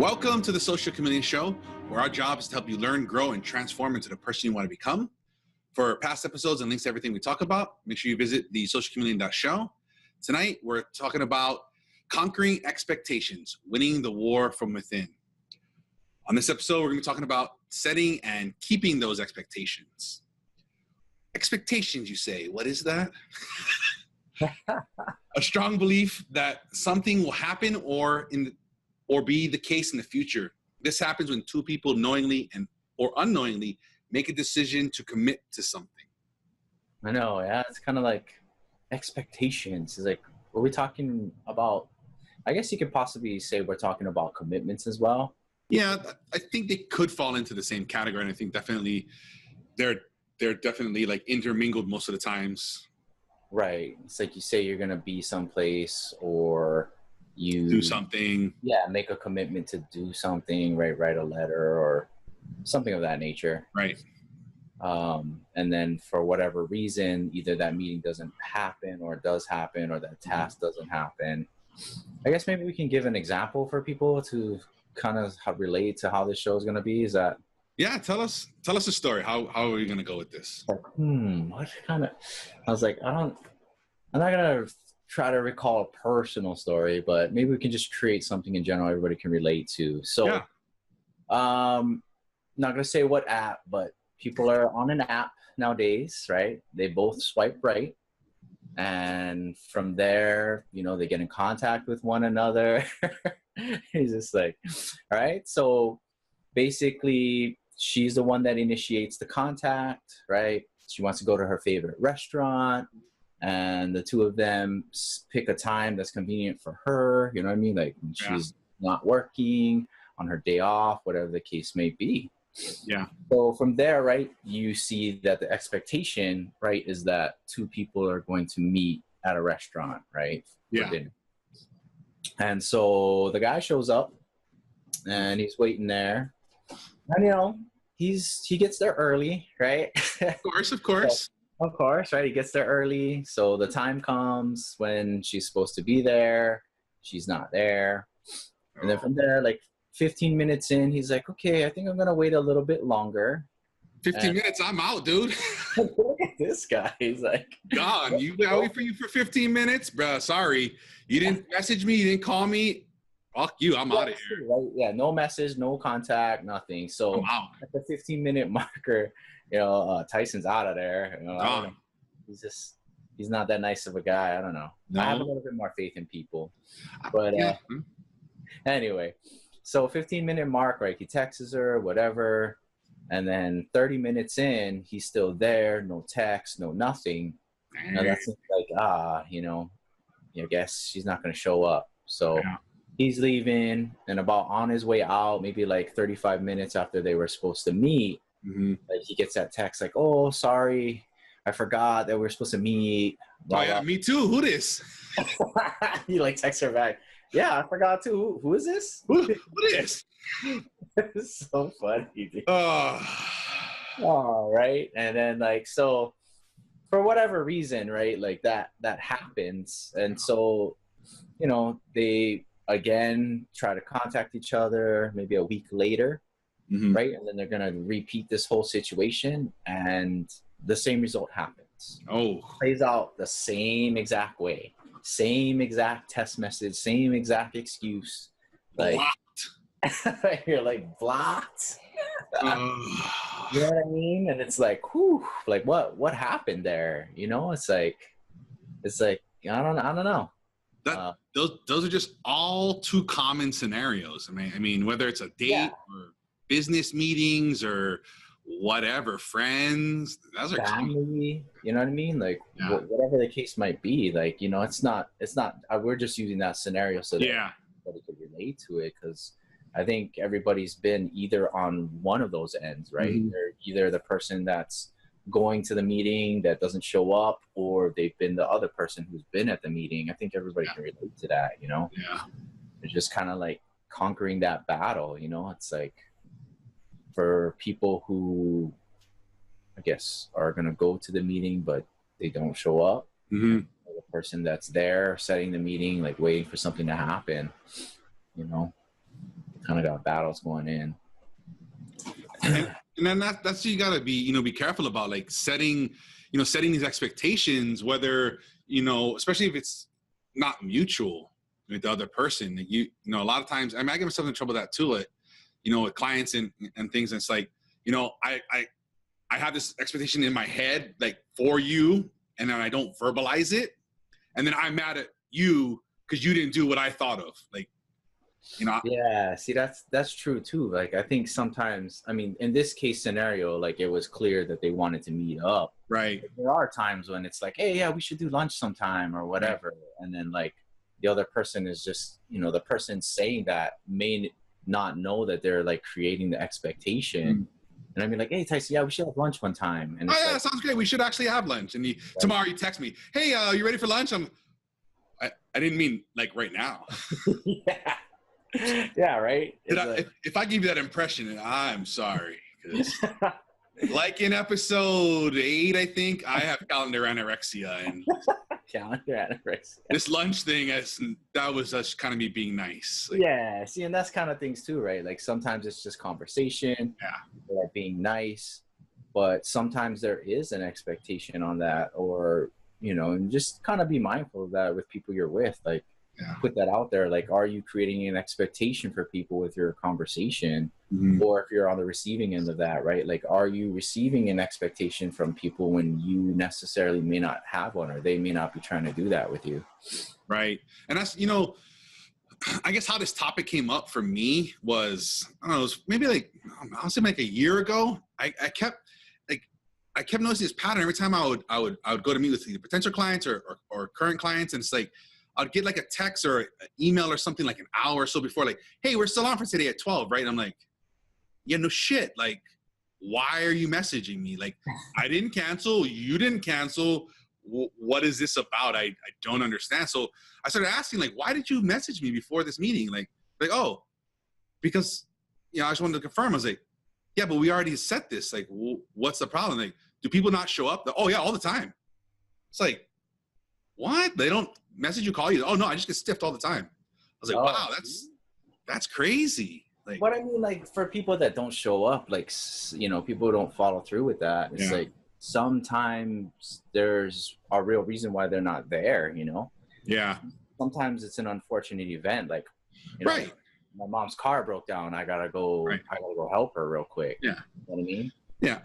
Welcome to the Social Chameleon Show, where our job is to help you learn, grow, and transform into the person you want to become. For past episodes and links to everything we talk about, make sure you visit the socialchameleon.show. Tonight, we're talking about conquering expectations, winning the war from within. On this episode, we're going to be talking about setting and keeping those expectations. Expectations, you say, what is that? A strong belief that something will happen or be the case in the future. This happens when two people knowingly or unknowingly make a decision to commit to something. I know, yeah. It's kind of like expectations. It's like, are we talking about, I guess you could possibly say we're talking about commitments as well. Yeah, I think they could fall into the same category. And I think definitely they're definitely like intermingled most of the times. Right. It's like you say you're going to be someplace or you do something. Yeah, make a commitment to do something, right? Write a letter or something of that nature. Right. And then for whatever reason, either that meeting doesn't happen or it does happen or that task doesn't happen. I guess maybe we can give an example for people to kind of relate to how this show is going to be. Is that? Yeah, tell us a story. How are we going to go with this? Like, what kind of? I was like, I'm not going to try to recall a personal story, but maybe we can just create something in general everybody can relate to. So, yeah. Not going to say what app, but people are on an app nowadays, right? They both swipe right. And from there, they get in contact with one another. He's just like, all right. So basically, she's the one that initiates the contact, right? She wants to go to her favorite restaurant, and the two of them pick a time that's convenient for her. You know what I mean? Like when she's not working, on her day off, whatever the case may be. Yeah. So from there, right, you see that the expectation, right, is that two people are going to meet at a restaurant, right? Yeah. For dinner. And so the guy shows up and he's waiting there. And he gets there early, right? Of course. So, of course, right? He gets there early. So the time comes when she's supposed to be there. She's not there. And then from there, like 15 minutes in, he's like, okay, I think I'm going to wait a little bit longer. 15 minutes, I'm out, dude. Look at this guy. He's like, gone. You got wait for you for 15 minutes? Bruh, sorry. You didn't message me. You didn't call me. Fuck you. I'm out of here. Right? Yeah, no message, no contact, nothing. So I'm out. At the 15-minute marker, Tyson's out of there. I don't know. He's not that nice of a guy. I don't know. No. I have a little bit more faith in people. But anyway, so 15-minute mark, right? He texts her, whatever. And then 30 minutes in, he's still there. No text, no nothing. Now that seems like, I guess she's not going to show up. So he's leaving, and about on his way out, maybe like 35 minutes after they were supposed to meet, like he gets that text like, oh, sorry, I forgot that we were supposed to meet. Blah, blah. Me too. Who this? He like texts her back. Yeah, I forgot too. Who is this? Who this? It's so funny, dude. Oh, right. And then like, so for whatever reason, right, like that happens. And so, they again try to contact each other maybe a week later, right? And then they're going to repeat this whole situation, and the same result happens. Oh. Plays out the same exact way. Same exact text message, same exact excuse. Like, blocked. You're like, blocked? You know what I mean? And it's like, whew, like what happened there? It's like I don't know. Those are just all too common scenarios. I mean, whether it's a date or business meetings or whatever, friends, those are family. You know what I mean? Like whatever the case might be. Like it's not. We're just using that scenario so that everybody could relate to it, because I think everybody's been either on one of those ends, right? They're either the person that's going to the meeting that doesn't show up, or they've been the other person who's been at the meeting. I think everybody can relate to that, Yeah. It's just kind of like conquering that battle, It's like for people who, I guess, are going to go to the meeting, but they don't show up. The person that's there setting the meeting, like waiting for something to happen, kind of got battles going in. And then that's you gotta be, be careful about, like setting these expectations, whether, especially if it's not mutual with the other person. A lot of times, I get myself in trouble with that too, with clients and things. And it's like, I have this expectation in my head, like for you, and then I don't verbalize it. And then I'm mad at you because you didn't do what I thought of. Like, Yeah, see, that's true too. Like, I think sometimes, I mean, in this case scenario, like it was clear that they wanted to meet up. Right. But there are times when it's like, hey, yeah, we should do lunch sometime or whatever. Right. And then like the other person is just, the person saying that may not know that they're like creating the expectation. Mm-hmm. And I mean, like, hey, Tyson, yeah, we should have lunch one time. And yeah, like, sounds great. We should actually have lunch. And tomorrow you text me, hey, you ready for lunch? I didn't mean like right now. Yeah. Yeah, right. If I give you that impression, I'm sorry. Because like in episode 8, I think, I have calendar anorexia. And calendar anorexia. This lunch thing, that was just kind of me being nice. Like, yeah, see, and that's kind of things too, right? Like sometimes it's just conversation, or being nice, but sometimes there is an expectation on that, or, and just kind of be mindful of that with people you're with. Like, put that out there. Like, are you creating an expectation for people with your conversation? Mm-hmm. Or if you're on the receiving end of that, right? Like, are you receiving an expectation from people when you necessarily may not have one, or they may not be trying to do that with you? Right. And that's, I guess how this topic came up for me was, I don't know, it was maybe like, I'll say like a year ago. I kept noticing this pattern every time I would go to meet with either potential clients or current clients. And it's like, I'd get like a text or an email or something like an hour or so before, like, hey, we're still on for today at 12, right? And I'm like, yeah, no shit. Like, why are you messaging me? Like, I didn't cancel. You didn't cancel. What is this about? I don't understand. So I started asking, like, why did you message me before this meeting? Like, oh, because, I just wanted to confirm. I was like, yeah, but we already set this. Like, what's the problem? Like, do people not show up? Oh, yeah, all the time. It's like, what? They don't message you, call you? Oh, no, I just get stiffed all the time. I was like, wow, that's crazy. Like, but I mean, like, for people that don't show up, like, people who don't follow through with that, it's like sometimes there's a real reason why they're not there, Yeah. Sometimes it's an unfortunate event. Like, right. My mom's car broke down. I gotta go help her real quick. Yeah. You know what I mean? Yeah.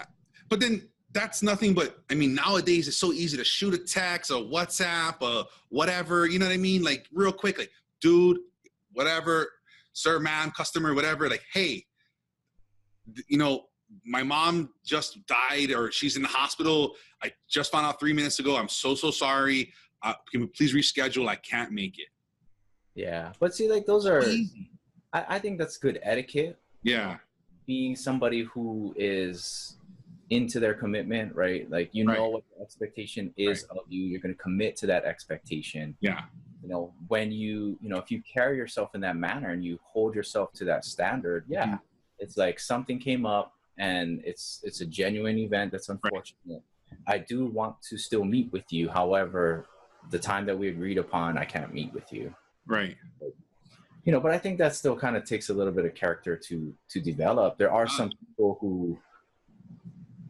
But then that's nothing but, I mean, nowadays it's so easy to shoot a text or WhatsApp or whatever, you know what I mean? Like, real quick, like, dude, whatever, sir, ma'am, customer, whatever, like, hey, my mom just died, or she's in the hospital. I just found out 3 minutes ago. I'm so sorry. Can we please reschedule? I can't make it. Yeah. But see, like, those are, I think that's good etiquette. Yeah. Being somebody who is into their commitment, right? Like, know what the expectation is of you. You're going to commit to that expectation. Yeah. When you, if you carry yourself in that manner and you hold yourself to that standard, it's like something came up and it's a genuine event that's unfortunate. Right. I do want to still meet with you. However, the time that we agreed upon, I can't meet with you. Right. But I think that still kind of takes a little bit of character to develop. There are some people who,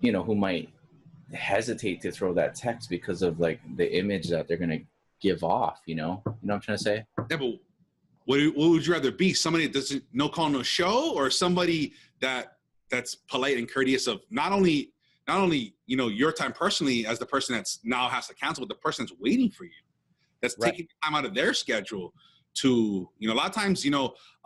who might hesitate to throw that text because of like the image that they're going to give off, you know what I'm trying to say? Yeah, but what would you rather be? Somebody that doesn't, no call, no show, or somebody that's polite and courteous of not only, your time personally as the person that's now has to cancel, but the person that's waiting for you, that's taking time out of their schedule to, a lot of times,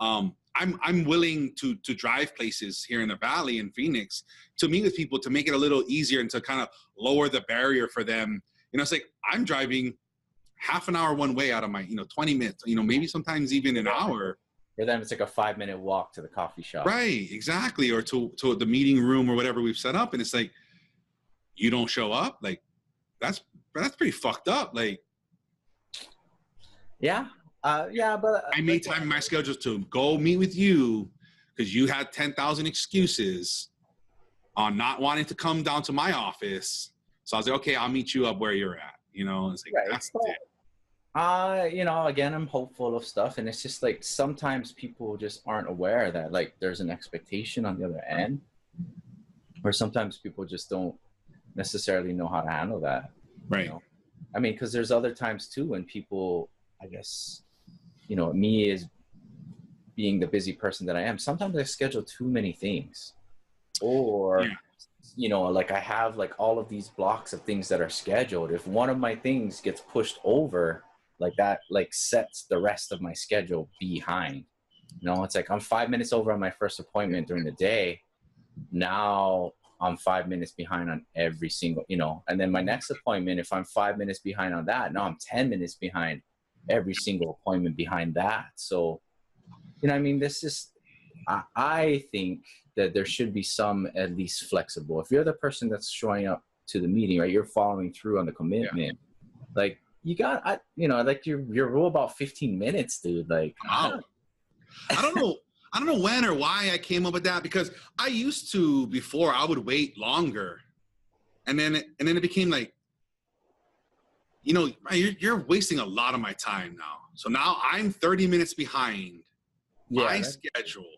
I'm willing to drive places here in the Valley in Phoenix to meet with people, to make it a little easier and to kind of lower the barrier for them. It's like I'm driving half an hour one way out of my, 20 minutes, maybe sometimes even an hour. For them, it's like a 5-minute walk to the coffee shop. Right, exactly. Or to the meeting room or whatever we've set up. And it's like, you don't show up? Like, that's pretty fucked up. Like, yeah. But I made time in my schedule to go meet with you because you had 10,000 excuses on not wanting to come down to my office. So I was like, okay, I'll meet you up where you're at. It's like, that's it. Again, I'm hopeful of stuff, and it's just like sometimes people just aren't aware that like there's an expectation on the other end, or sometimes people just don't necessarily know how to handle that. You Right. know, I mean, because there's other times too when people, I guess, me as being the busy person that I am, sometimes I schedule too many things, or Yeah. like I have like all of these blocks of things that are scheduled. If one of my things gets pushed over, like that, like sets the rest of my schedule behind. It's like I'm 5 minutes over on my first appointment during the day. Now I'm 5 minutes behind on every single, and then my next appointment, if I'm 5 minutes behind on that, now I'm 10 minutes behind every single appointment behind that. So, I mean, this is, I think that there should be some at least flexible. If you're the person that's showing up to the meeting, right, you're following through on the commitment, like you got, like your rule about 15 minutes, dude. Like, Wow. I don't know. I don't know when or why I came up with that, because I used to, before, I would wait longer, and then it became like, you're wasting a lot of my time now. So now I'm 30 minutes behind my schedule.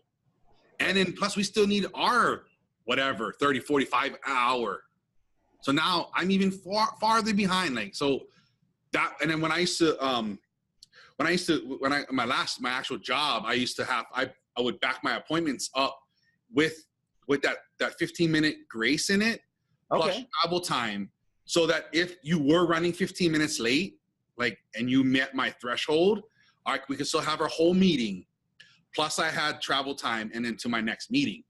And then plus we still need our whatever, 30, 45 hour. So now I'm even farther behind. Like, so that, and then when I my actual job, I used to have, I would back my appointments up with that 15-minute grace in it, plus travel time. So that if you were running 15 minutes late, like, and you met my threshold, we could still have our whole meeting. Plus I had travel time and then to my next meeting.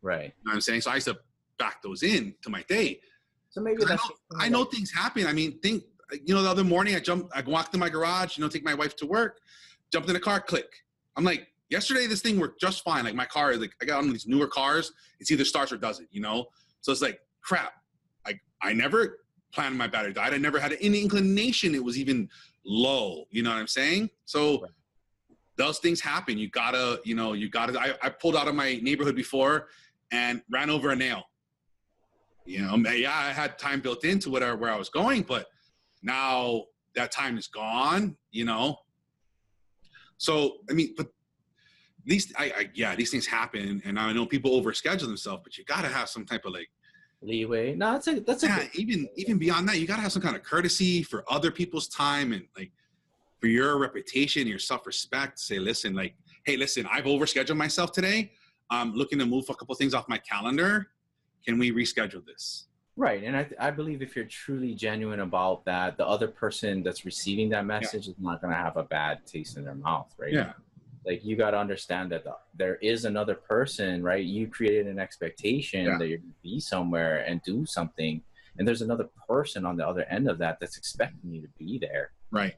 Right. You know what I'm saying? So I used to back those in to my day. So maybe I know things happen. I mean, the other morning I walked in my garage, take my wife to work, jumped in the car, click. I'm like, yesterday this thing worked just fine. Like my car, like I got on these newer cars, it's either starts or doesn't, So it's like, crap. Like I never planned my battery died. I never had any inclination it was even low. You know what I'm saying? So those things happen. You gotta, I pulled out of my neighborhood before and ran over a nail. I had time built into where I was going, but now that time is gone, So, I mean, but these things happen, and I know people overschedule themselves, but you gotta have some type of like leeway. No, that's even beyond that, you gotta have some kind of courtesy for other people's time and like for your reputation, your self-respect. Say, listen, like, hey, listen, I've overscheduled myself today. I'm looking to move a couple things off my calendar. Can we reschedule this? Right. And I believe if you're truly genuine about that, the other person that's receiving that message is not going to have a bad taste in their mouth, right? Yeah. Like you got to understand that there is another person, right? You created an expectation that you're going to be somewhere and do something. And there's another person on the other end of that that's expecting you to be there. Right.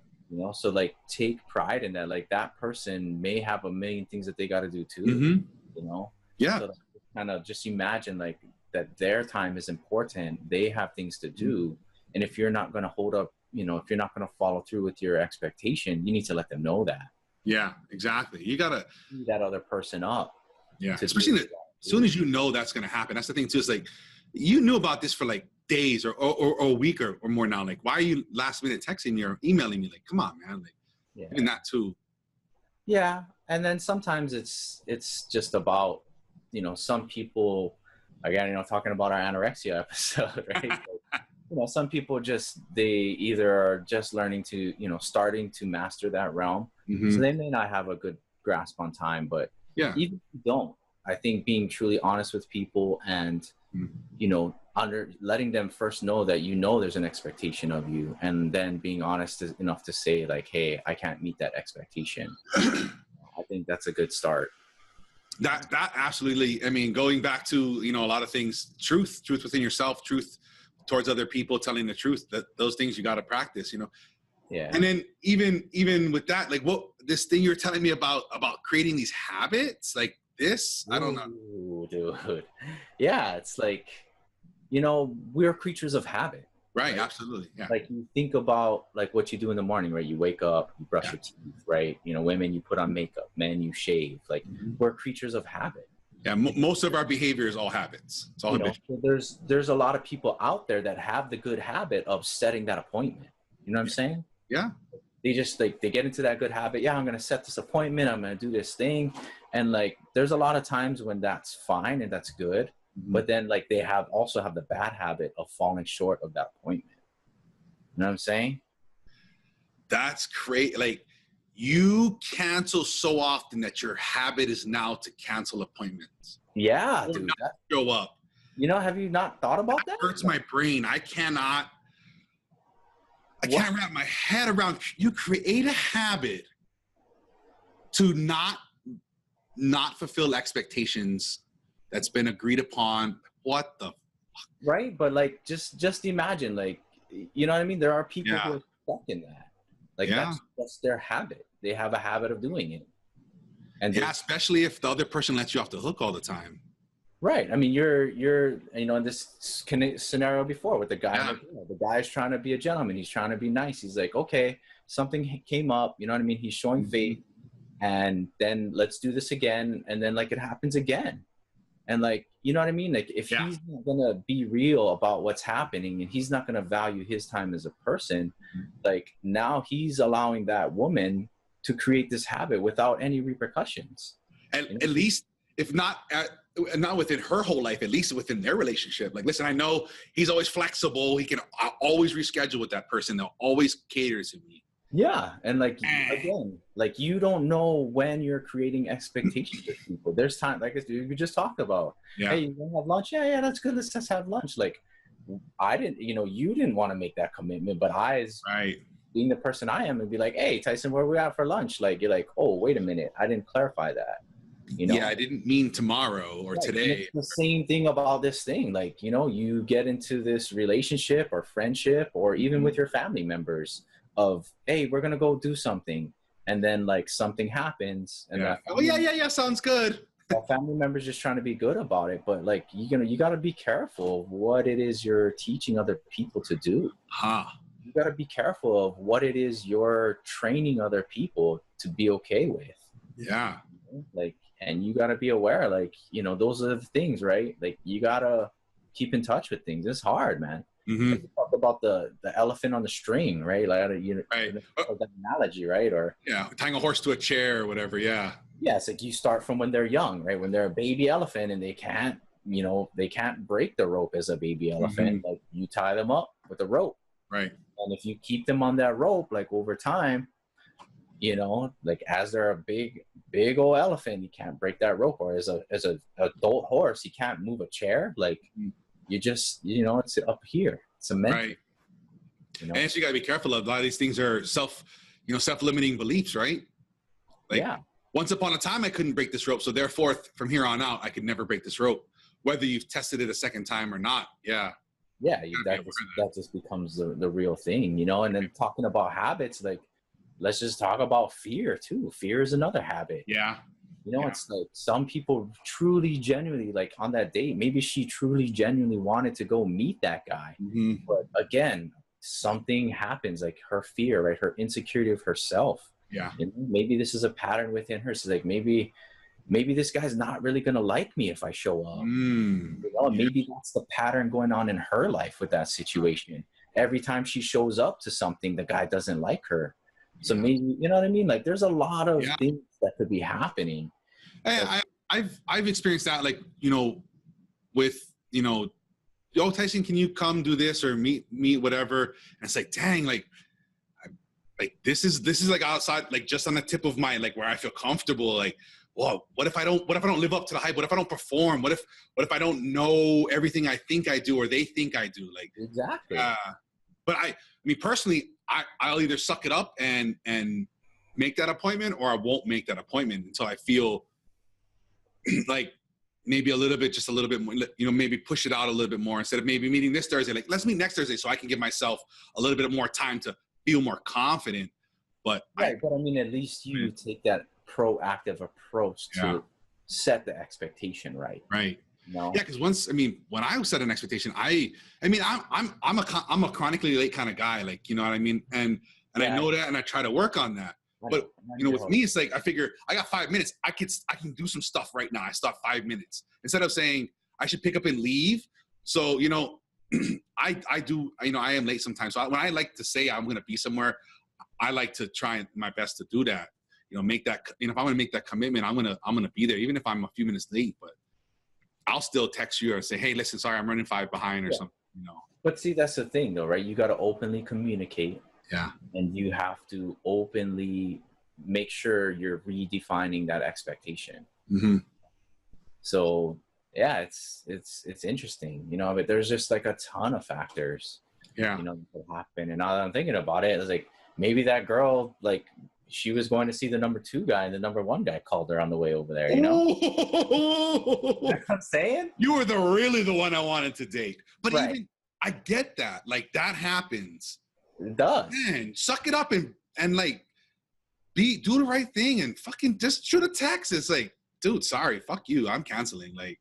So like take pride in that. Like that person may have a million things that they got to do too, Mm-hmm. Yeah. So kind of just imagine like that their time is important. They have things to do. And if you're not going to hold up, if you're not going to follow through with your expectation, you need to let them know that. Yeah, exactly. You got to beat that other person up. Yeah. Especially as soon as you know that's going to happen. That's the thing too. It's like, you knew about this for like days or a week or more now. Like, why are you last minute texting me or emailing me? Like, come on, man. Like, even that too. Yeah. And then sometimes it's just about, some people, again, talking about our anorexia episode, right? Some people they either are just learning to, starting to master that realm. Mm-hmm. So they may not have a good grasp on time, but even if you don't, I think being truly honest with people and, letting them first know that, there's an expectation of you, and then being honest enough to say like, hey, I can't meet that expectation. I think that's a good start. That absolutely. I mean, going back to, a lot of things, truth within yourself, truth towards other people, telling the truth, that those things you got to practice, Yeah. And then even with that, like this thing you're telling me about creating these habits like this, I don't know. Ooh, dude. Yeah. It's like, we're creatures of habit. Right. Absolutely. Yeah. Like you think about like what you do in the morning, right? You wake up, you brush your teeth, right? Women, you put on makeup, men, you shave. Like we're creatures of habit. Yeah. Most of our behavior is all habits. It's all so there's a lot of people out there that have the good habit of setting that appointment. You know what I'm saying? Yeah. they just like, they get into that good habit. Yeah, I'm going to set this appointment. I'm going to do this thing. And like, there's a lot of times when that's fine and that's good. But then like they also have the bad habit of falling short of that appointment. You know what I'm saying? That's great. Like, you cancel so often that your habit is now to cancel appointments. Yeah, Or dude. not show up. You know, have you not thought about that? Hurts my brain. I can't wrap my head around. You create a habit to not fulfill expectations that's been agreed upon. What the fuck? Right? But like, just imagine, like, you know what I mean? There are people who are stuck in that. Like that's their habit. They have a habit of doing it. And especially if the other person lets you off the hook all the time. Right. I mean, you're you know, in this scenario before with the guy, the guy's trying to be a gentleman. He's trying to be nice. He's like, okay, something came up. You know what I mean? He's showing faith, and then let's do this again. And then like it happens again. And like, you know what I mean? Like if he's not going to be real about what's happening and he's not going to value his time as a person, like now he's allowing that woman to create this habit without any repercussions. And at least if not within her whole life, at least within their relationship. Like, listen, I know he's always flexible. He can always reschedule with that person. They'll always cater to me. Yeah. And like, again, like you don't know when you're creating expectations with people. There's time, like we just talked about, hey, you want to have lunch? Yeah, that's good. Let's just have lunch. Like you didn't want to make that commitment, but being the person I am and be like, hey, Tyson, where are we at for lunch? Like, you're like, oh, wait a minute. I didn't clarify that. You know? Yeah, I didn't mean tomorrow or today. It's the same thing about this thing. Like, you know, you get into this relationship or friendship or even with your family members of, hey, we're going to go do something. And then like something happens. And sounds good. That family member's just trying to be good about it. But like, you got to be careful of what it is you're teaching other people to do. You got to be careful of what it is you're training other people to be okay with. Yeah. Like, and you got to be aware, like, you know, those are the things, right? Like, you got to keep in touch with things. It's hard, man. Like you talk about the elephant on the string, right? Like, that analogy, right? Or tying a horse to a chair or whatever. Yeah. Yeah. It's like you start from when they're young, right? When they're a baby elephant and they can't break the rope as a baby elephant. Like you tie them up with a rope. Right. And if you keep them on that rope, like over time, you know, like as they're a big old elephant, you can't break that rope. Or as a adult horse, you can't move a chair. Like you just, you know, it's up here. It's a mental. Right. You know? And so you got to be careful of a lot of these things are self-limiting beliefs, right? Like, once upon a time, I couldn't break this rope. So therefore, from here on out, I could never break this rope, whether you've tested it a second time or not. Yeah. Yeah. That just becomes the real thing, you know? And then talking about habits, like, let's just talk about fear too. Fear is another habit. Yeah. You know, it's like some people truly, genuinely, like on that date, maybe she truly, genuinely wanted to go meet that guy. But again, something happens, like her fear, right? Her insecurity of herself. Yeah. You know, maybe this is a pattern within her. So like maybe this guy's not really going to like me if I show up. You know, maybe that's the pattern going on in her life with that situation. Every time she shows up to something, the guy doesn't like her. So maybe, you know what I mean? Like there's a lot of things that could be happening. I've experienced that, like, you know, with, you know, yo, Tyson, can you come do this or meet whatever? And it's like, dang, like this is like outside, like just on the tip of my, like where I feel comfortable. Like, well, what if I don't live up to the hype? What if I don't perform? What if I don't know everything I think I do or they think I do? Like, exactly. But I mean, personally, I'll either suck it up and make that appointment, or I won't make that appointment until I feel like maybe just a little bit more, you know, maybe push it out a little bit more instead of maybe meeting this Thursday. Like, let's meet next Thursday so I can give myself a little bit more time to feel more confident. But I mean, at least you take that proactive approach to set the expectation right. Right. No. Yeah, because when I set an expectation, I'm a chronically late kind of guy, like, you know what I mean, and I know that, and I try to work on that. But you know, with me, it's like I figure I got 5 minutes. I can do some stuff right now. I start 5 minutes instead of saying I should pick up and leave. So you know, I do. You know, I am late sometimes. So when I like to say I'm going to be somewhere, I like to try my best to do that. Make that, if I'm going to make that commitment, I'm going to be there, even if I'm a few minutes late, but I'll still text you or say, hey, listen, sorry, I'm running 5 behind or something, But see, that's the thing though, right? You got to openly communicate. Yeah. And you have to openly make sure you're redefining that expectation. Mm-hmm. So yeah, it's interesting, but there's just like a ton of factors, Yeah. that could happen. And now that I'm thinking about it, it's like, maybe that girl, like, she was going to see the number 2 guy and the number 1 guy called her on the way over there, You know what I'm saying? You were really the one I wanted to date. But right. Even, I get that. Like, that happens. It does. Man, suck it up and like, do the right thing and fucking just shoot a text. It's like, dude, sorry, fuck you. I'm canceling. Like,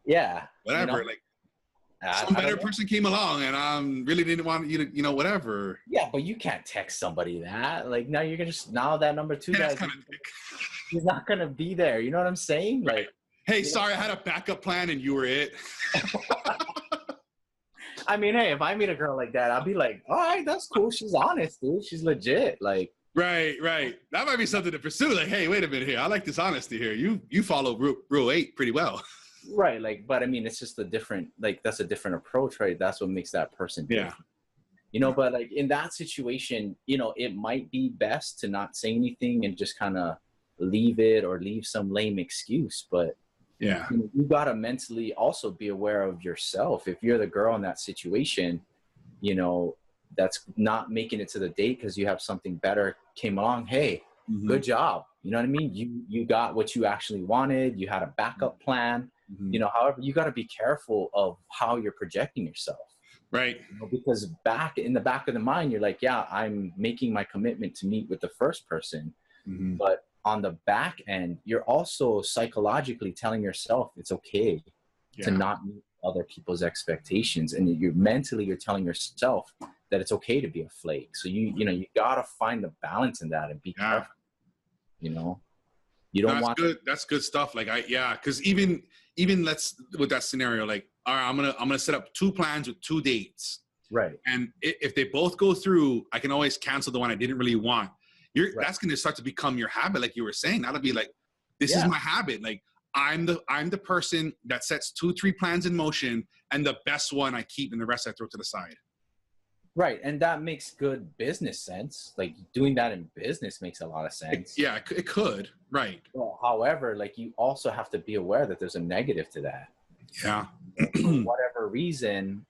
yeah. Whatever. Like, some better person came along and I really didn't want you to, whatever. Yeah, but you can't text somebody that. Like, now you're going to now that number 2 guy, he's not going to be there. You know what I'm saying? Right. Like, hey, sorry, I had a backup plan and you were it. I mean, hey, if I meet a girl like that, I'll be like, all right, that's cool. She's honest, dude. She's legit. Like, right. That might be something to pursue. Like, hey, wait a minute here. I like this honesty here. You follow rule 8 pretty well. Right. Like, but I mean, it's just that's a different approach, right? That's what makes that person different. But like in that situation, it might be best to not say anything and just kind of leave it or leave some lame excuse. But yeah, you got to mentally also be aware of yourself. If you're the girl in that situation, that's not making it to the date because you have something better came along. Hey, good job. You know what I mean? You got what you actually wanted. You had a backup plan. However, you got to be careful of how you're projecting yourself. Right. Because in the back of the mind, you're like, yeah, I'm making my commitment to meet with the first person. But on the back end, you're also psychologically telling yourself it's okay to not meet other people's expectations. And you're telling yourself that it's okay to be a flake. So you got to find the balance in that and be careful. You don't want good. That's good stuff. Like because even let's with that scenario, like, all right, I'm gonna set up 2 plans with 2 dates. Right. And if they both go through, I can always cancel the one I didn't really want. That's gonna start to become your habit, like you were saying. That'll be like, this is my habit. Like I'm the person that sets 2-3 plans in motion, and the best one I keep, and the rest I throw to the side. Right, and that makes good business sense. Like, doing that in business makes a lot of sense. It could. Right. Well, however, like, you also have to be aware that there's a negative to that. Yeah. For whatever reason,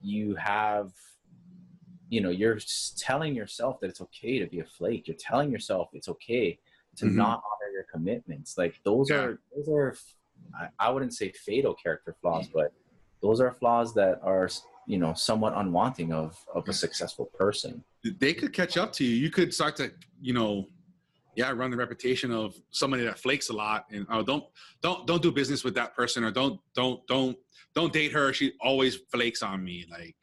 you have, you're telling yourself that it's okay to be a flake. You're telling yourself it's okay to not honor your commitments. Like, those are I wouldn't say fatal character flaws, but those are flaws that are somewhat unwanting of a successful person. They could catch up to you. You could start to, run the reputation of somebody that flakes a lot, and don't do business with that person, or don't date her. She always flakes on me. Like,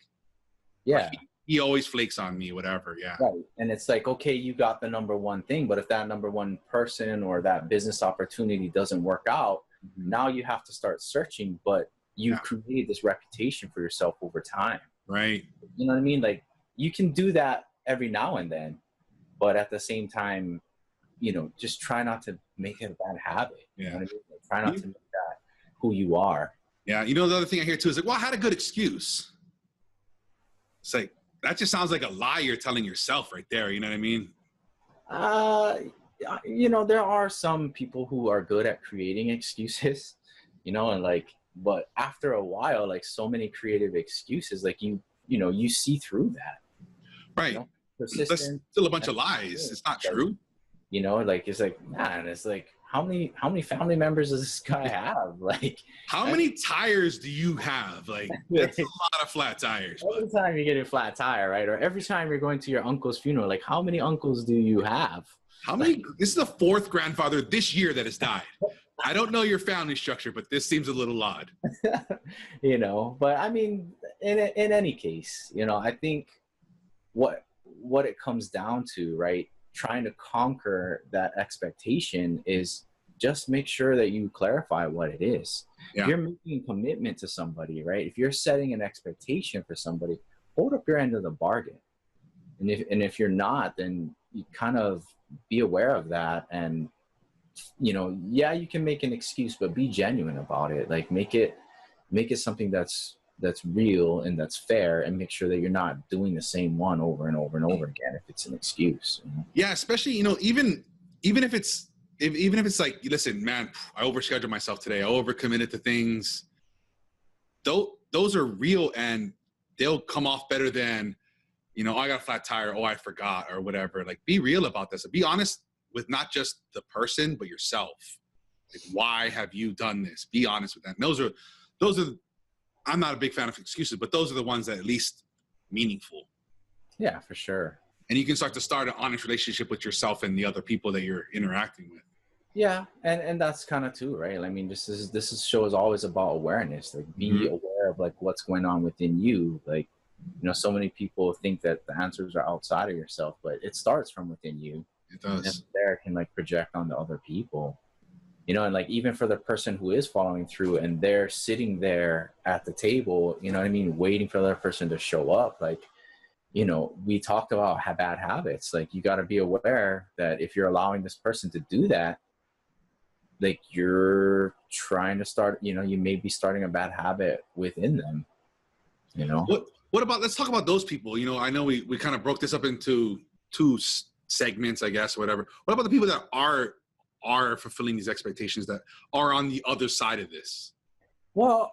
he always flakes on me, whatever. Yeah. Right. And it's like, okay, you got the number 1 thing, but if that number 1 person or that business opportunity doesn't work out, now you have to start searching, but you created this reputation for yourself over time. Right. You know what I mean? Like, you can do that every now and then, but at the same time, just try not to make it a bad habit. Yeah. You know what I mean? Like, try not to make that who you are. Yeah. The other thing I hear too is like, well, I had a good excuse. It's like, that just sounds like a lie you're telling yourself right there. You know what I mean? There are some people who are good at creating excuses, and like, but after a while, like, so many creative excuses, like, you see through that. Right. That's still a bunch of lies. It's not true. Like, it's like, man, it's like, how many family members does this guy have? Like, how many tires do you have? Like, that's a lot of flat tires. Every time you get a flat tire, right? Or every time you're going to your uncle's funeral, like, how many uncles do you have? How many? This is the 4th grandfather this year that has died. I don't know your family structure, but this seems a little odd. But I mean, in any case, I think what it comes down to, right? Trying to conquer that expectation is just make sure that you clarify what it is. Yeah. If you're making a commitment to somebody, right? If you're setting an expectation for somebody, hold up your end of the bargain. And if you're not, then you kind of be aware of that. And, you know, yeah, you can make an excuse, but be genuine about it. Like make it something that's real and that's fair, and make sure that you're not doing the same one over and over and over again if it's an excuse. You know? Yeah, especially, you know, even if it's like, listen, man, I overscheduled myself today, I overcommitted to things. Those are real, and they'll come off better than, you know, I got a flat tire, oh, I forgot, or whatever. Like, be real about this. Be honest with not just the person, but yourself. Like, why have you done this? Be honest with that. And those are, I'm not a big fan of excuses, but those are the ones that at least meaningful. Yeah, for sure. And you can start an honest relationship with yourself and the other people that you're interacting with. Yeah, and that's kind of too, right? I mean, this show is always about awareness. Like, be aware of like what's going on within you. Like, you know, so many people think that the answers are outside of yourself, but it starts from within you. It does. And there can like project onto other people. You know, and like even for the person who is following through and they're sitting there at the table, you know what I mean, waiting for the other person to show up. Like, you know, we talked about bad habits. Like, you got to be aware that if you're allowing this person to do that, like, you're trying to start, you know, you may be starting a bad habit within them, you know? What about, let's talk about those people. You know, I know we kind of broke this up into two segments, I guess, or whatever. What about the people that are fulfilling these expectations, that are on the other side of this? Well,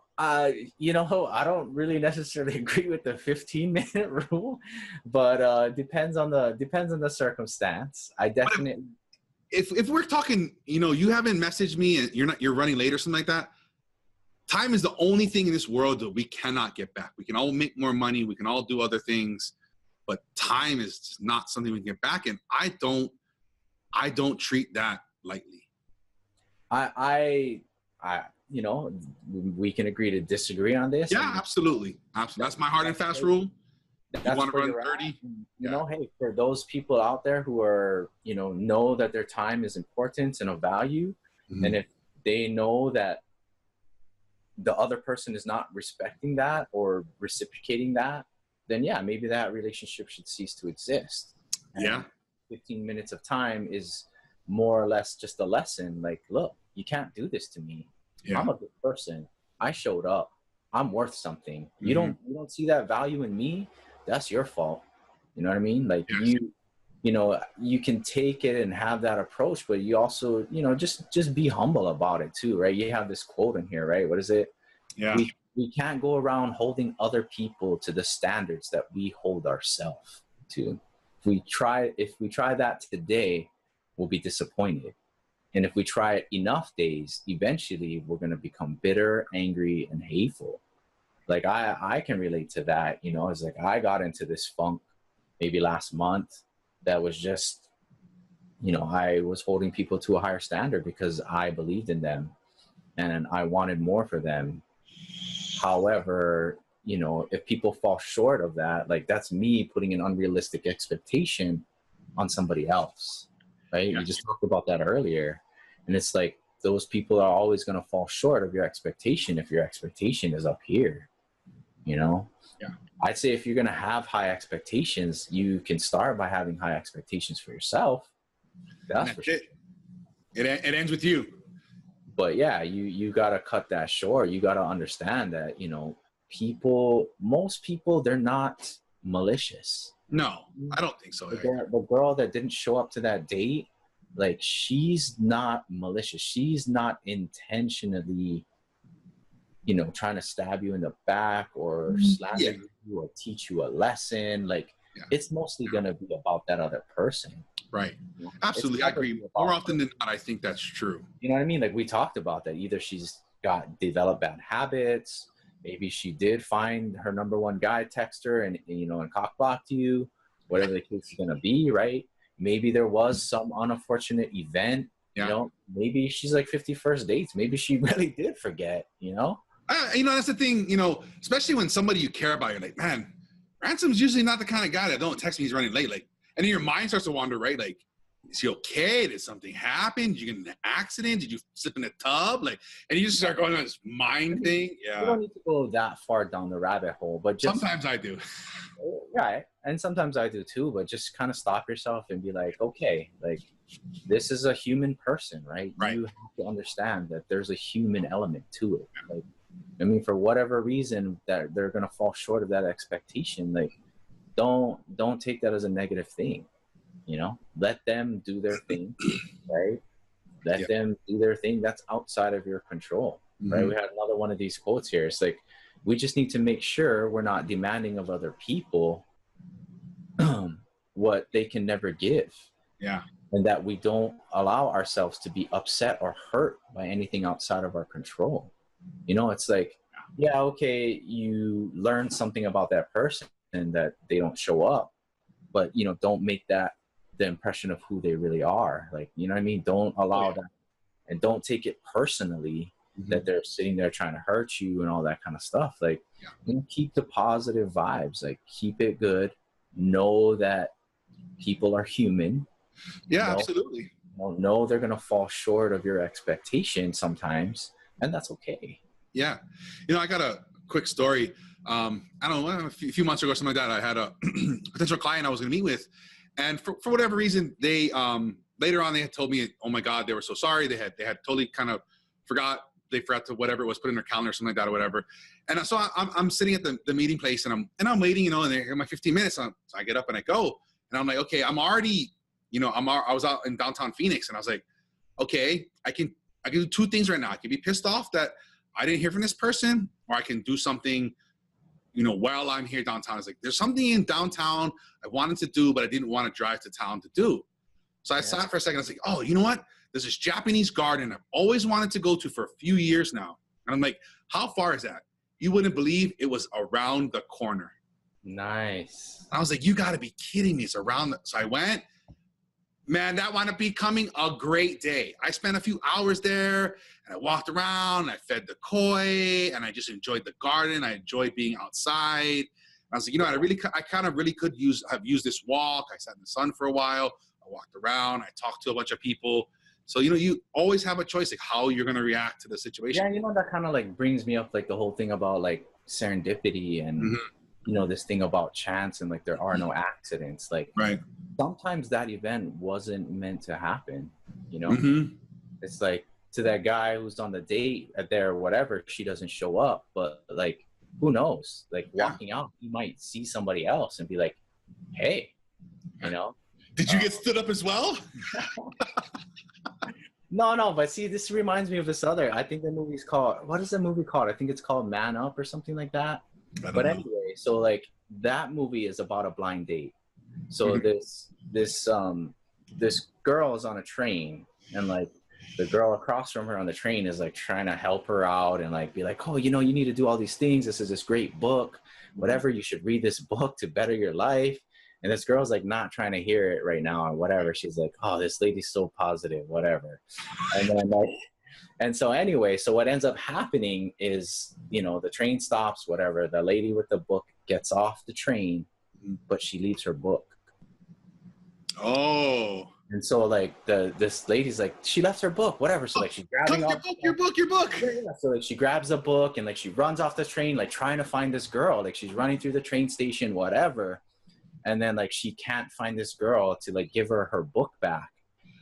you know, I don't really necessarily agree with the 15-minute rule, but depends on the circumstance. I definitely. If we're talking, you know, you haven't messaged me and you're running late or something like that. Time is the only thing in this world that we cannot get back. We can all make more money. We can all do other things, but time is just not something we can get back. And I don't treat that lightly. I you know, we can agree to disagree on this. Yeah, absolutely. That's my hard and fast rule. That's you want to run 30? You know, hey, for those people out there who are, you know that their time is important and of value, and if they know that the other person is not respecting that or reciprocating that, then yeah, maybe that relationship should cease to exist. And yeah. 15 minutes of time is more or less just a lesson. Like, look, you can't do this to me. Yeah. I'm a good person. I showed up. I'm worth something. You don't see that value in me. That's your fault. You know what I mean? Like, yes. You know, you can take it and have that approach, but you also, you know, just be humble about it too, right? You have this quote in here, right? What is it? Yeah. We can't go around holding other people to the standards that we hold ourselves to. If we try that today, we'll be disappointed. And if we try it enough days, eventually we're going to become bitter, angry, and hateful. Like, I can relate to that. You know, it's like I got into this funk maybe last month that was just, you know, I was holding people to a higher standard because I believed in them and I wanted more for them. However, you know, if people fall short of that, like, that's me putting an unrealistic expectation on somebody else, right? Yeah. We just talked about that earlier. And it's like, those people are always going to fall short of your expectation if your expectation is up here, you know? Yeah. I'd say if you're going to have high expectations, you can start by having high expectations for yourself. That's for sure. It ends with you. But yeah, you got to cut that short. You got to understand that, you know, most people, they're not malicious. No, I don't think so. The girl that didn't show up to that date, like, she's not malicious. She's not intentionally, you know, trying to stab you in the back or slander you or teach you a lesson. Like, it's mostly going to be about that other person. Right. Absolutely. I agree. More often than not, I think that's true. You know what I mean? Like, we talked about that. Either she's developed bad habits. Maybe she did find her number one guy text her and you know, and cock-blocked you, whatever the case is going to be, right? Maybe there was some unfortunate event, you know, maybe she's like 51st dates. Maybe she really did forget, you know? You know, that's the thing, you know, especially when somebody you care about, you're like, man, Ransom's usually not the kind of guy that don't text me he's running late. Like, and then your mind starts to wander, right? Like, is he okay? Did something happen? Did you get in an accident? Did you slip in a tub? Like, and you just start going on this mind thing. Yeah. You don't need to go that far down the rabbit hole, but just sometimes I do. Right. And sometimes I do too, but just kind of stop yourself and be like, okay, like this is a human person, right? Right. You have to understand that there's a human element to it. Like, I mean, for whatever reason that they're gonna fall short of that expectation, like don't take that as a negative thing. You know, let them do their thing, right? Let them do their thing. That's outside of your control, right? We had another one of these quotes here. It's like, we just need to make sure we're not demanding of other people what they can never give. Yeah. And that we don't allow ourselves to be upset or hurt by anything outside of our control. You know, it's like, yeah, okay, you learn something about that person and that they don't show up, but, you know, don't make that the impression of who they really are. Like, you know what I mean? Don't allow that, and don't take it personally that they're sitting there trying to hurt you and all that kind of stuff. Like, you know, keep the positive vibes, like keep it good. Know that people are human. Yeah, absolutely. Know they're going to fall short of your expectations sometimes, and that's okay. Yeah. You know, I got a quick story. I don't know, a few months ago or something like that, I had a potential client I was going to meet with. And for whatever reason, they later on they had told me, oh my God, they were so sorry. They had totally kind of forgot to whatever it was, put in their calendar or something like that or whatever. And so I'm sitting at the meeting place and I'm waiting, you know, and they're my 15 minutes. So I get up and I go, and I'm like, okay, I'm already, you know, I was out in downtown Phoenix, and I was like, okay, I can do two things right now. I can be pissed off that I didn't hear from this person, or I can do something, you know, while I'm here downtown. It's like, there's something in downtown I wanted to do, but I didn't want to drive to town to do. So I sat for a second. I was like, oh, you know what? There's this Japanese garden I've always wanted to go to for a few years now. And I'm like, how far is that? You wouldn't believe it was around the corner. Nice. I was like, you got to be kidding me. It's around. So I went. Man, that wound up becoming a great day. I spent a few hours there, and I walked around, I fed the koi, and I just enjoyed the garden. I enjoyed being outside. I was like, you know, I kind of really could have used this walk. I sat in the sun for a while. I walked around. I talked to a bunch of people. So, you know, you always have a choice, like how you're going to react to the situation. Yeah, you know, that kind of like brings me up like the whole thing about like serendipity and, you know, this thing about chance and like there are no accidents. Like, right. Sometimes that event wasn't meant to happen, you know? It's like to that guy who's on the date at there or whatever, she doesn't show up, but like, who knows? Like walking out, you might see somebody else and be like, hey, you know? Did you get stood up as well? No, but see, this reminds me of this other, I think the movie's called, what is the movie called? I think it's called Man Up or something like that. But anyway, so like that movie is about a blind date. So this girl is on a train, and like the girl across from her on the train is like trying to help her out and like be like, oh, you know, you need to do all these things. This is this great book, whatever. You should read this book to better your life. And this girl's like not trying to hear it right now or whatever. She's like, oh, this lady's so positive, whatever. And then like, and so anyway, so what ends up happening is, you know, the train stops, whatever. The lady with the book gets off the train, but she leaves her book. Oh. And so like this lady's like, she left her book, whatever. So like she's grabbing your book. Yeah. So like she grabs a book and like she runs off the train, like trying to find this girl. Like she's running through the train station, whatever. And then like she can't find this girl to like give her book back.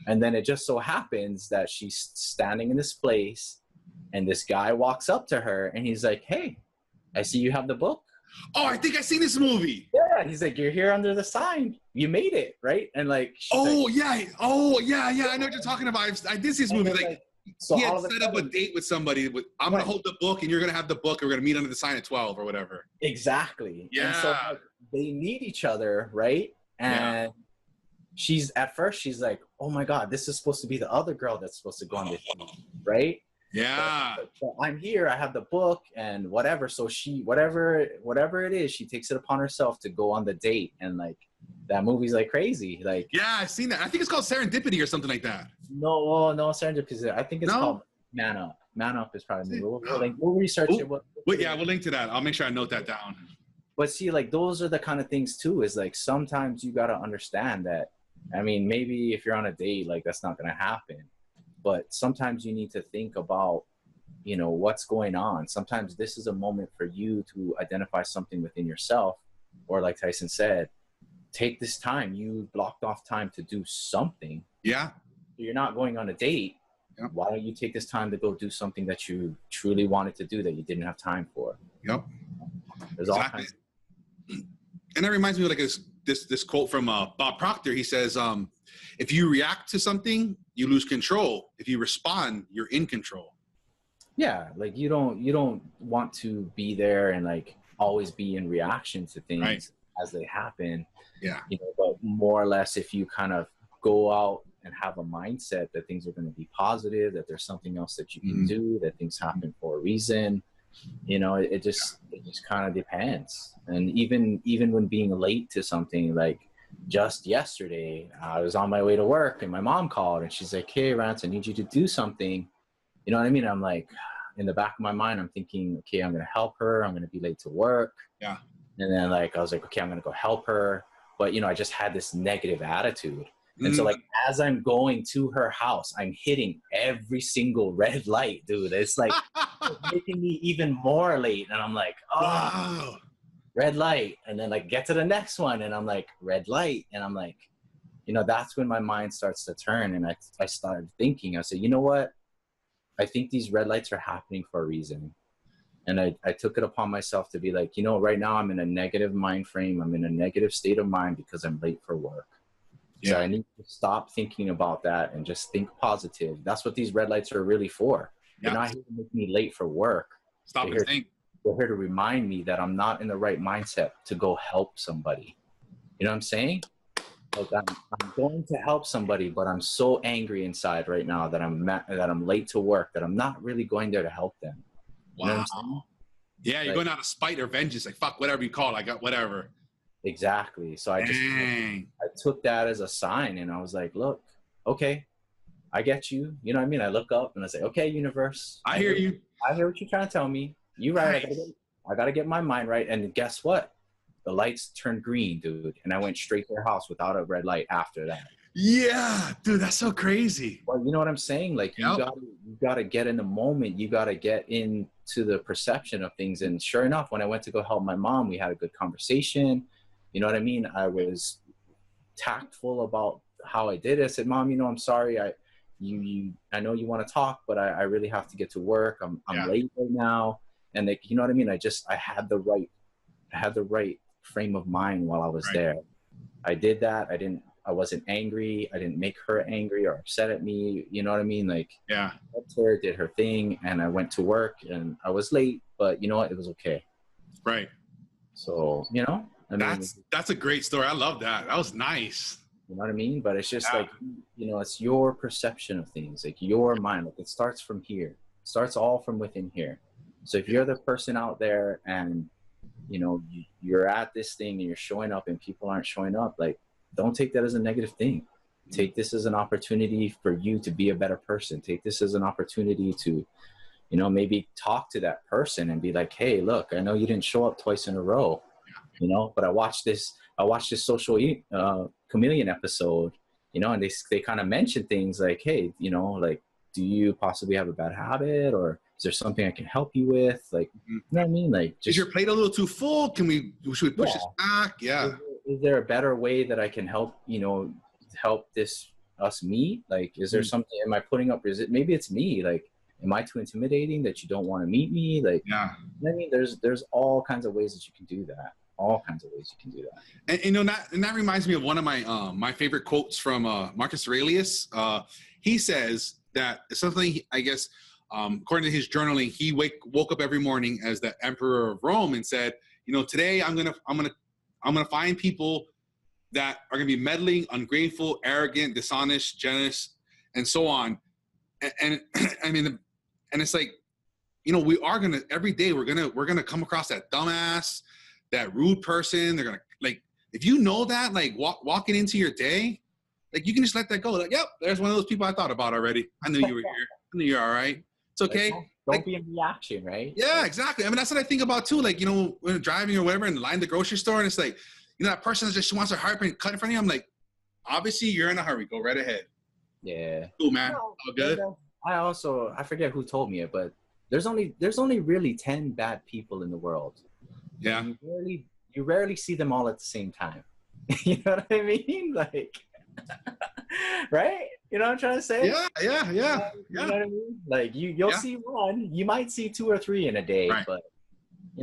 And then it just so happens that she's standing in this place and this guy walks up to her and he's like, hey, I see you have the book. Oh, I think I've seen this movie. Yeah, he's like, you're here under the sign. You made it, right? And like, I know what you're talking about. I did see this movie. Like, so he had set up a date with somebody. I'm gonna hold the book, and you're gonna have the book, and we're gonna meet under the sign at 12 or whatever. Exactly. Yeah. And so like, they meet each other, right? And she's at first she's like, oh my God, this is supposed to be the other girl that's supposed to go on this date, right? Yeah. So I'm here, I have the book and whatever. So she, whatever it is, she takes it upon herself to go on the date. And like, that movie's like crazy. Like, yeah, I've seen that. I think it's called Serendipity or something like that. No, Serendipity. I think it's called Man Up. Man Up is probably, we'll research it. We'll link to that. I'll make sure I note that down. But see, like, those are the kind of things too, is like, sometimes you got to understand that I mean, maybe if you're on a date, like that's not going to happen. But sometimes you need to think about, what's going on. Sometimes this is a moment for you to identify something within yourself, or like Tyson said, take this time. You blocked off time to do something. Yeah. You're not going on a date. Yep. Why don't you take this time to go do something that you truly wanted to do that you didn't have time for? Yep. There's all kinds. And that reminds me of like this quote from Bob Proctor. He says, if you react to something, you lose control. If you respond, you're in control. Yeah, like you don't want to be there and like always be in reaction to things as they happen. Yeah. But more or less, if you kind of go out and have a mindset that things are going to be positive, that there's something else that you can do, that things happen for a reason, it just kind of depends. And even when being late to something, like just yesterday, I was on my way to work and my mom called and she's like, "Hey, Rance, I need you to do something." You know what I mean? I'm like, in the back of my mind, I'm thinking, okay, I'm going to help her. I'm going to be late to work. Yeah. And then like, I was like, okay, I'm going to go help her. But, I just had this negative attitude. And so like, as I'm going to her house, I'm hitting every single red light, dude. It's like making me even more late. And I'm like, wow. Red light. And then like get to the next one. And I'm like, red light. And I'm like, that's when my mind starts to turn. And I started thinking, I said, you know what? I think these red lights are happening for a reason. And I took it upon myself to be like, right now I'm in a negative mind frame. I'm in a negative state of mind because I'm late for work. Yeah. So I need to stop thinking about that and just think positive. That's what these red lights are really for. They're not here to make me late for work. Stop and think. They're here to remind me that I'm not in the right mindset to go help somebody. You know what I'm saying? Like I'm going to help somebody, but I'm so angry inside right now that I'm late to work, that I'm not really going there to help them. You know what I'm saying? Yeah, you're going out of spite or vengeance, like fuck whatever you call it, I got whatever. Exactly. So I took that as a sign, and I was like, look, okay, I get you. You know what I mean? I look up and I say, okay, universe, I hear you. I hear what you're trying to tell me. You're right. I gotta get my mind right. And guess what? The lights turned green, dude. And I went straight to her house without a red light after that. Yeah, dude, that's so crazy. Well, you know what I'm saying? Like, you gotta get in the moment. You gotta get into the perception of things. And sure enough, when I went to go help my mom, we had a good conversation. You know what I mean? I was tactful about how I did it. I said, Mom, I'm sorry. I know you want to talk, but I really have to get to work. I'm late right now. And like, you know what I mean? I had the right frame of mind while I was there. I did that. I wasn't angry. I didn't make her angry or upset at me. You know what I mean? Like, I helped her, did her thing, and I went to work, and I was late, but you know what? It was okay. Right. So, that's a great story. I love that. That was nice. You know what I mean? But it's just like, it's your perception of things, like your mind. Like, it starts from here. It starts all from within here. So if you're the person out there and, you're at this thing and you're showing up and people aren't showing up, like, don't take that as a negative thing. Take this as an opportunity for you to be a better person. Take this as an opportunity to, maybe talk to that person and be like, hey, look, I know you didn't show up twice in a row, but I watched this social Chameleon episode, and they kind of mentioned things like, hey, like, do you possibly have a bad habit, or is there something I can help you with? Like, you know what I mean? Like, is your plate a little too full? Should we push this back? Yeah. Is there a better way that I can help, help us meet? Like, is there something, am I putting up, maybe it's me, like, am I too intimidating that you don't want to meet me? Like, I mean, there's all kinds of ways that you can do that. All kinds of ways you can do that. And that reminds me of one of my my favorite quotes from Marcus Aurelius. He says that something, I guess, according to his journaling, he woke up every morning as the emperor of Rome and said, today I'm gonna find people that are gonna be meddling, ungrateful, arrogant, dishonest, generous, and so on. And I mean, and it's like, we are gonna, every day we're gonna come across that dumbass, that rude person. They're gonna, like, if you know that, like, walking into your day, like, you can just let that go. Like, yep, there's one of those people I thought about already. I knew you were here. I knew you're all right. It's okay. Don't be in reaction, right? Yeah, exactly. I mean, that's what I think about too. Like, when driving or whatever, in line at the grocery store, and it's like, that person that just wants to hurry up and cut in front of you. I'm like, obviously you're in a hurry. Go right ahead. Yeah. Cool, man. No, All good. I forget who told me it, but there's only really 10 bad people in the world. Yeah. You rarely see them all at the same time. You know what I mean? Like, right? You know what I'm trying to say? Yeah. You know what I mean? Like you'll see one, you might see 2 or 3 in a day, right. but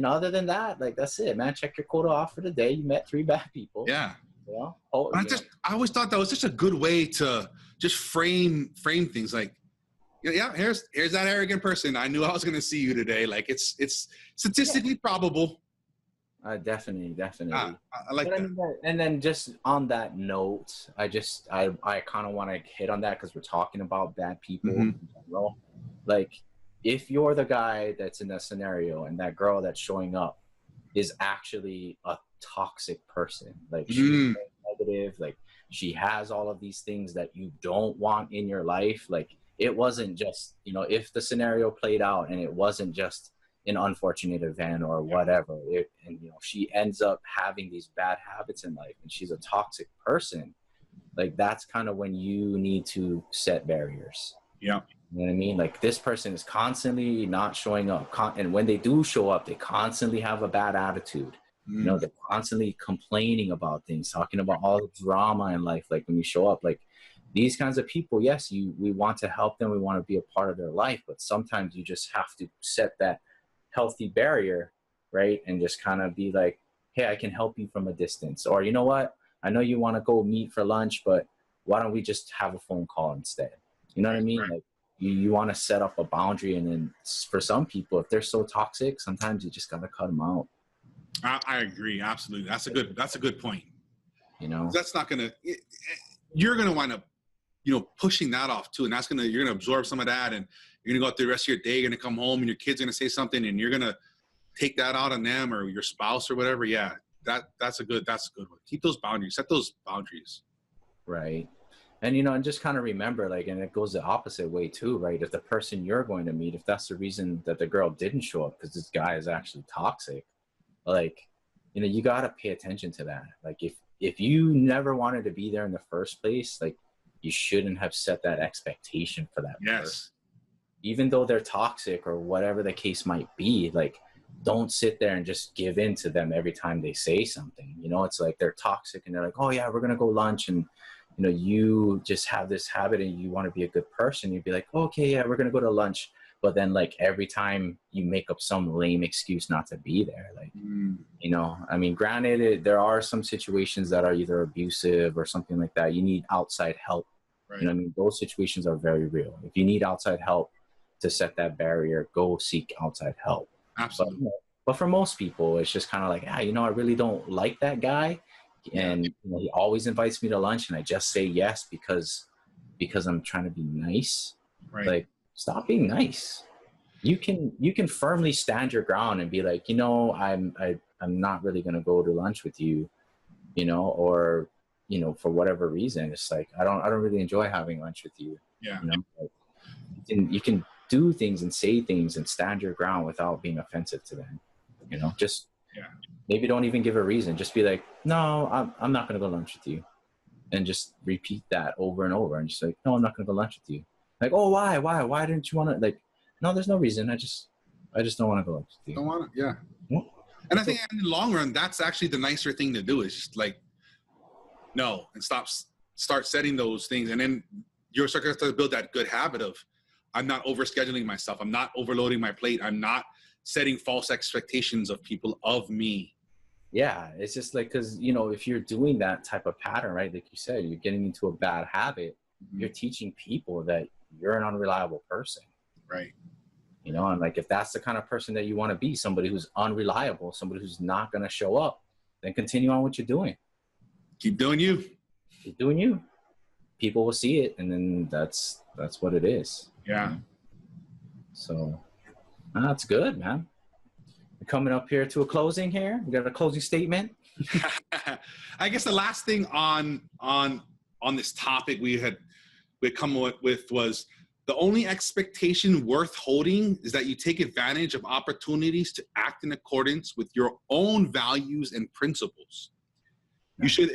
other than that, like that's it, man. Check your quota off for the day. You met 3 bad people. Yeah. You know? I always thought that was such a good way to just frame things. Like, yeah, here's that arrogant person. I knew I was going to see you today. Like it's statistically probable. Definitely. I like that. And then just on that note, I kind of want to hit on that because we're talking about bad people in general. Like, if you're the guy that's in that scenario and that girl that's showing up is actually a toxic person, like she's negative, like she has all of these things that you don't want in your life. Like, it wasn't just, if the scenario played out and it wasn't just an unfortunate event or whatever, she ends up having these bad habits in life and she's a toxic person, like that's kind of when you need to set barriers. Yeah. You know what I mean? Like, this person is constantly not showing up, and when they do show up, they constantly have a bad attitude. They're constantly complaining about things, talking about all the drama in life. Like, when you show up, like these kinds of people, yes, we want to help them, we want to be a part of their life, but sometimes you just have to set that healthy barrier, right? And just kind of be like, hey, I can help you from a distance. Or, you know what? I know you want to go meet for lunch, but why don't we just have a phone call instead? You know what I mean? Like, you want to set up a boundary. And then for some people, if they're so toxic, sometimes you just got to cut them out. I agree. Absolutely. That's a good point. That's not going to, you're going to wind up, pushing that off too. And you're going to absorb some of that, and you're going to go out the rest of your day, you're going to come home and your kid's going to say something and you're going to take that out on them or your spouse or whatever. Yeah. That's a good one. Keep those boundaries, set those boundaries. Right. And, and just kind of remember, like, and it goes the opposite way too, right? If the person you're going to meet, if that's the reason that the girl didn't show up because this guy is actually toxic, like, you got to pay attention to that. Like, if you never wanted to be there in the first place, like, you shouldn't have set that expectation for that person. Even though they're toxic or whatever the case might be, like, don't sit there and just give in to them every time they say something. It's like they're toxic and they're like, oh yeah, we're going to go lunch. And, you just have this habit and you want to be a good person. You'd be like, okay, yeah, we're going to go to lunch. But then, like, every time you make up some lame excuse not to be there, like, I mean, granted, there are some situations that are either abusive or something like that. You need outside help. Right. I mean, those situations are very real. If you need outside help to set that barrier, go seek outside help. Absolutely. But for most people, it's just kind of like, I really don't like that guy. And he always invites me to lunch and I just say yes because I'm trying to be nice. Right. Like, stop being nice. You can firmly stand your ground and be like, I'm not really going to go to lunch with you, or, for whatever reason. It's like, I don't really enjoy having lunch with you. Yeah. Like, you can do things and say things and stand your ground without being offensive to them. Just maybe don't even give a reason. Just be like, no, I'm not going to go lunch with you. And just repeat that over and over. And just like, no, I'm not going to go lunch with you. Like, oh, why didn't you want to? Like, no, there's no reason. I just don't want to go lunch with you. Don't want to, yeah. And I think in the long run, that's actually the nicer thing to do, is just like, no, and start setting those things. And then you're starting to build that good habit of, I'm not overscheduling myself. I'm not overloading my plate. I'm not setting false expectations of people of me. Yeah, it's just like, because, if you're doing that type of pattern, right, like you said, you're getting into a bad habit, you're teaching people that you're an unreliable person. Right. And like, if that's the kind of person that you want to be, somebody who's unreliable, somebody who's not going to show up, then continue on what you're doing. Keep doing you. Keep doing you. People will see it, and then that's what it is. Yeah. So that's good, man. We're coming up here to a closing here. We got a closing statement. I guess the last thing on this topic we come with was, the only expectation worth holding is that you take advantage of opportunities to act in accordance with your own values and principles. You should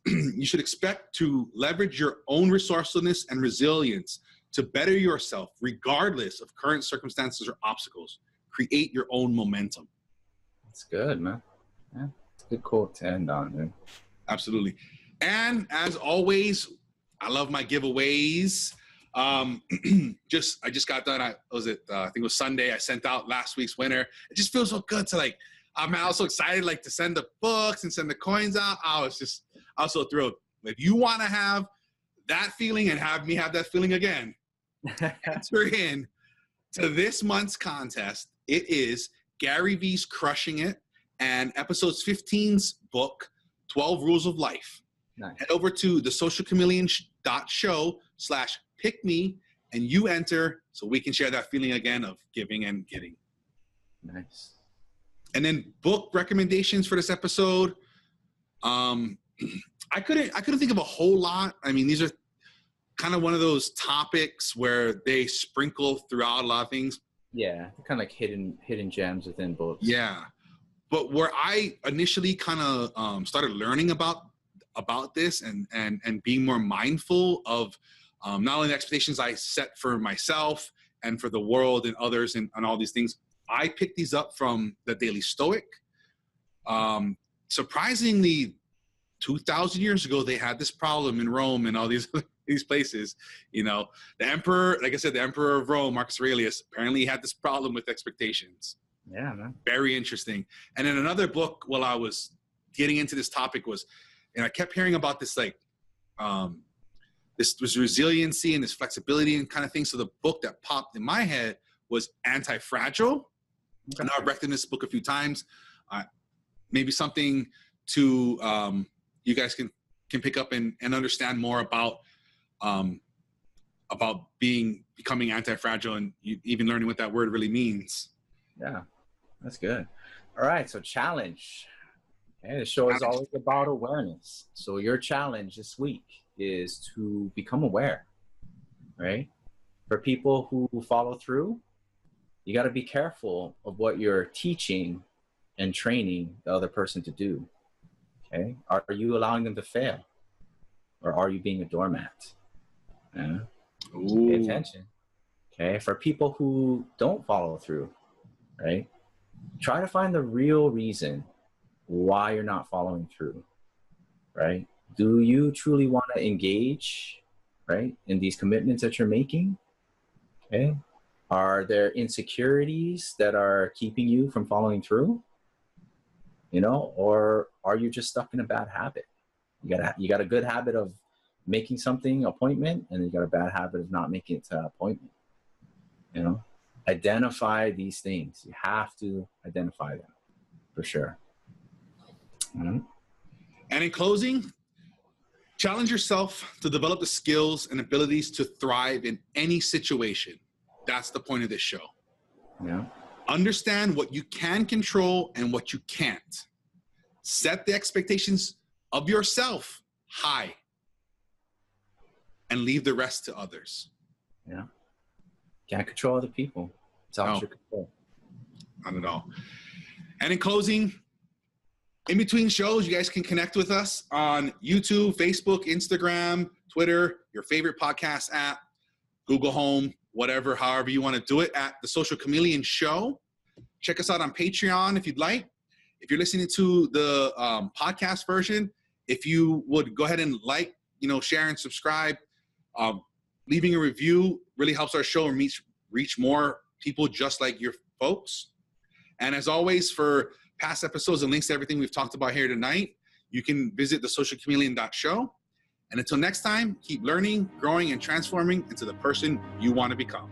You should expect to leverage your own resourcefulness and resilience to better yourself regardless of current circumstances or obstacles. Create your own momentum. That's good, man. Yeah, it's a good quote to end on, man. Absolutely. And as always, I love my giveaways. I just got done. I think it was Sunday. I sent out last week's winner. It just feels so good to like, I'm also excited like to send the books and send the coins out. I was so thrilled. If you want to have that feeling and have me have that feeling again, enter in to this month's contest. It is Gary V's Crushing It and episodes 15's book, 12 Rules of Life. Nice. Head over to thesocialchameleon.show/pick-me and you enter so we can share that feeling again of giving and getting. Nice. And then book recommendations for this episode. I couldn't think of a whole lot. I mean, these are kind of one of those topics where they sprinkle throughout a lot of things. Yeah, they're kind of like hidden gems within books. Yeah. But where I initially kind of started learning about this and being more mindful of not only the expectations I set for myself and for the world and others and all these things, I picked these up from the Daily Stoic. Surprisingly, 2,000 years ago, they had this problem in Rome and all these places. You know, the emperor, like I said, the emperor of Rome, Marcus Aurelius, apparently had this problem with expectations. Yeah, man. Very interesting. And in another book, while I was getting into this topic and I kept hearing about this, like, this was resiliency and this flexibility and kind of thing. So the book that popped in my head was Anti-Fragile. Okay. I know I've recommended this book a few times. Maybe something to you guys can pick up and understand more about becoming anti-fragile and even learning what that word really means. Yeah, that's good. All right, so challenge. Okay, the show is always about awareness. So your challenge this week is to become aware, right? For people who follow through, you got to be careful of what you're teaching and training the other person to do. Okay, are you allowing them to fail, or are you being a doormat? Yeah. Pay attention. Okay, for people who don't follow through, right? Try to find the real reason why you're not following through, right? Do you truly want to engage, right, in these commitments that you're making? Okay. Are there insecurities that are keeping you from following through? You know, or are you just stuck in a bad habit? You got a good habit of making something appointment, and you got a bad habit of not making it to an appointment. You know, identify these things. You have to identify them for sure. Mm-hmm. And in closing, challenge yourself to develop the skills and abilities to thrive in any situation. That's the point of this show. Yeah. Understand what you can control and what you can't. Set the expectations of yourself high and leave the rest to others. Yeah. Can't control other people. It's out of your control. Not at all. And in closing, in between shows, you guys can connect with us on YouTube, Facebook, Instagram, Twitter, your favorite podcast app, Google Home, whatever, however you want to do it, at The Social Chameleon Show. Check us out on Patreon if you'd like. If you're listening to the podcast version, if you would go ahead and like, share and subscribe, leaving a review really helps our show and reach more people just like your folks. And as always, for past episodes and links to everything we've talked about here tonight, you can visit thesocialchameleon.show. And until next time, keep learning, growing, and transforming into the person you want to become.